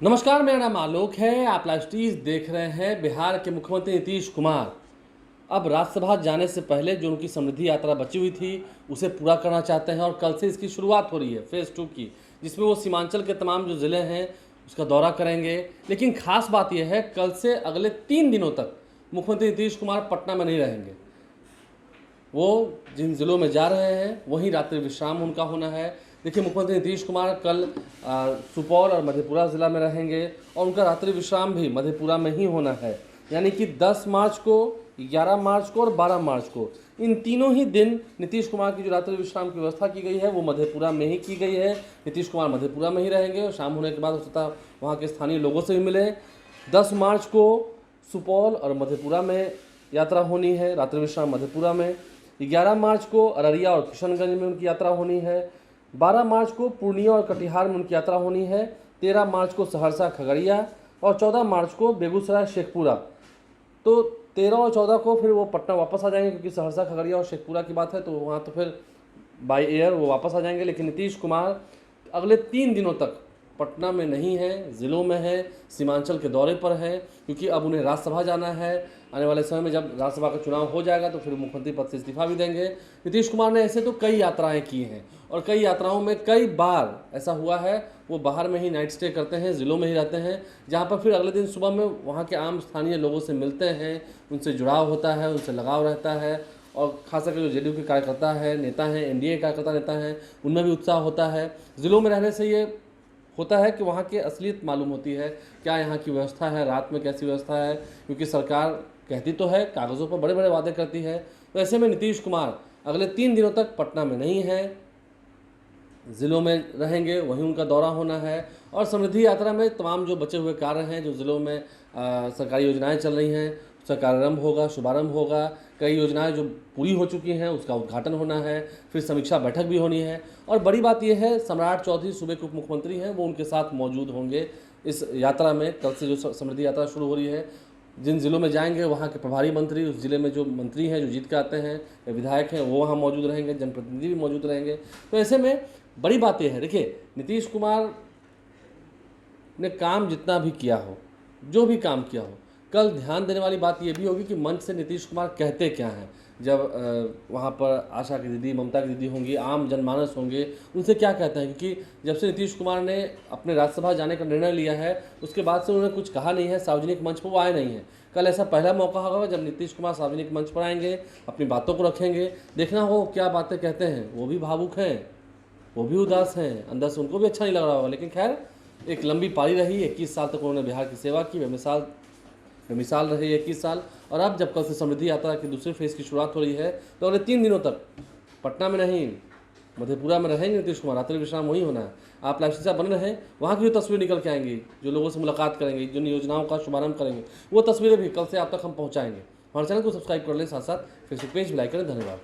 नमस्कार, मेरा नाम आलोक है। आप लाइव स्टीज देख रहे हैं। बिहार के मुख्यमंत्री नीतीश कुमार अब राज्यसभा जाने से पहले जो उनकी समृद्धि यात्रा बची हुई थी उसे पूरा करना चाहते हैं और कल से इसकी शुरुआत हो रही है फेज़ 2 की, जिसमें वो सीमांचल के तमाम जो ज़िले हैं उसका दौरा करेंगे। लेकिन खास बात यह है, कल से अगले 3 दिनों तक मुख्यमंत्री नीतीश कुमार पटना में नहीं रहेंगे। वो जिन ज़िलों में जा रहे हैं वहीं रात्रि विश्राम उनका होना है। देखिए, मुख्यमंत्री नीतीश कुमार कल सुपौल और मधेपुरा ज़िला में रहेंगे और उनका रात्रि विश्राम भी मधेपुरा में ही होना है। यानी कि 10 मार्च को, 11 मार्च को और 12 मार्च को, इन तीनों ही दिन नीतीश कुमार की जो रात्रि विश्राम की व्यवस्था की गई है वो मधेपुरा में ही की गई है। नीतीश कुमार मधेपुरा में ही रहेंगे और शाम होने के बाद हो सकता है वहाँ के स्थानीय लोगों से भी मिले। 10 मार्च को सुपौल और मधेपुरा में यात्रा होनी है, रात्रि विश्राम मधेपुरा में। 11 मार्च को अररिया और किशनगंज में उनकी यात्रा होनी है। 12 मार्च को पूर्णिया और कटिहार में उनकी यात्रा होनी है। 13 मार्च को सहरसा खगड़िया और 14 मार्च को बेगूसराय शेखपुरा। तो 13 और 14 को फिर वो पटना वापस आ जाएंगे, क्योंकि सहरसा खगड़िया और शेखपुरा की बात है तो वहाँ तो फिर बाय एयर वो वापस आ जाएंगे। लेकिन नीतीश कुमार अगले 3 दिनों तक पटना में नहीं है, ज़िलों में है, सीमांचल के दौरे पर है, क्योंकि अब उन्हें राज्यसभा जाना है। आने वाले समय में जब राज्यसभा का चुनाव हो जाएगा तो फिर मुख्यमंत्री पद से इस्तीफा भी देंगे। नीतीश कुमार ने ऐसे तो कई यात्राएं की हैं और कई यात्राओं में कई बार ऐसा हुआ है वो बाहर में ही नाइट स्टे करते हैं, ज़िलों में ही रहते हैं, जहाँ पर फिर अगले दिन सुबह में वहाँ के आम स्थानीय लोगों से मिलते हैं, उनसे जुड़ाव होता है, उनसे लगाव रहता है। और खास करके जो जेडीयू के कार्यकर्ता है, नेता हैं, एनडीए कार्यकर्ता नेता हैं, उनमें भी उत्साह होता है। ज़िलों में रहने से ये होता है कि वहाँ की असलियत मालूम होती है, क्या यहाँ की व्यवस्था है, रात में कैसी व्यवस्था है, क्योंकि सरकार कहती तो है, कागज़ों पर बड़े बड़े वादे करती है। तो ऐसे में नीतीश कुमार अगले 3 दिनों तक पटना में नहीं है, ज़िलों में रहेंगे, वहीं उनका दौरा होना है। और समृद्धि यात्रा में तमाम जो बचे हुए कार्य हैं, जो ज़िलों में सरकारी योजनाएं चल रही हैं उसका कार्यारंभ होगा, शुभारंभ होगा। कई योजनाएं जो पूरी हो चुकी हैं उसका उद्घाटन होना है, फिर समीक्षा बैठक भी होनी है। और बड़ी बात यह है, सम्राट चौधरी सूबे के उप मुख्यमंत्री हैं, वो उनके साथ मौजूद होंगे इस यात्रा में। कल से जो समृद्धि यात्रा शुरू हो रही है, जिन ज़िलों में जाएंगे वहाँ के प्रभारी मंत्री, उस ज़िले में जो मंत्री हैं, जो जीत के आते हैं या विधायक हैं, वो वहाँ मौजूद रहेंगे, जनप्रतिनिधि भी मौजूद रहेंगे। तो ऐसे में बड़ी बात यह है, देखिए, नीतीश कुमार ने काम जितना भी किया हो, जो भी काम किया हो, कल ध्यान देने वाली बात यह भी होगी कि मंच से नीतीश कुमार कहते क्या हैं। जब वहाँ पर आशा की दीदी, ममता की दीदी होंगी, आम जनमानस होंगे, उनसे क्या कहते हैं, क्योंकि जब से नीतीश कुमार ने अपने राज्यसभा जाने का निर्णय लिया है उसके बाद से उन्होंने कुछ कहा नहीं है, सार्वजनिक मंच पर वो आए नहीं हैं। कल ऐसा पहला मौका होगा जब नीतीश कुमार सार्वजनिक मंच पर आएंगे, अपनी बातों को रखेंगे। देखना हो क्या बातें कहते हैं। वो भी भावुक हैं, वो भी उदास हैं, अंदर से उनको भी अच्छा नहीं लग रहा होगा। लेकिन खैर, एक लंबी पारी रही, 21 साल तक उन्होंने बिहार की सेवा की, बेमिसाल रहे 21 साल। और अब जब कल से समृद्धि यात्रा की दूसरे फेज़ की शुरुआत हो रही है तो अगले 3 दिनों तक पटना में नहीं, मधेपुरा में रहेंगे नीतीश कुमार। रात्रि विश्राम वहीं होना है। आप लाइव से बने रहें, वहाँ की जो तस्वीर निकल के आएंगी, जो लोगों से मुलाकात करेंगे, जिन योजनाओं का शुभारंभ करेंगे, वो तस्वीरें भी कल से आप तक हम पहुँचाएंगे। हमारे चैनल को सब्सक्राइब कर लें, साथ साथ फेसबुक पेज भी लाइक करें। धन्यवाद।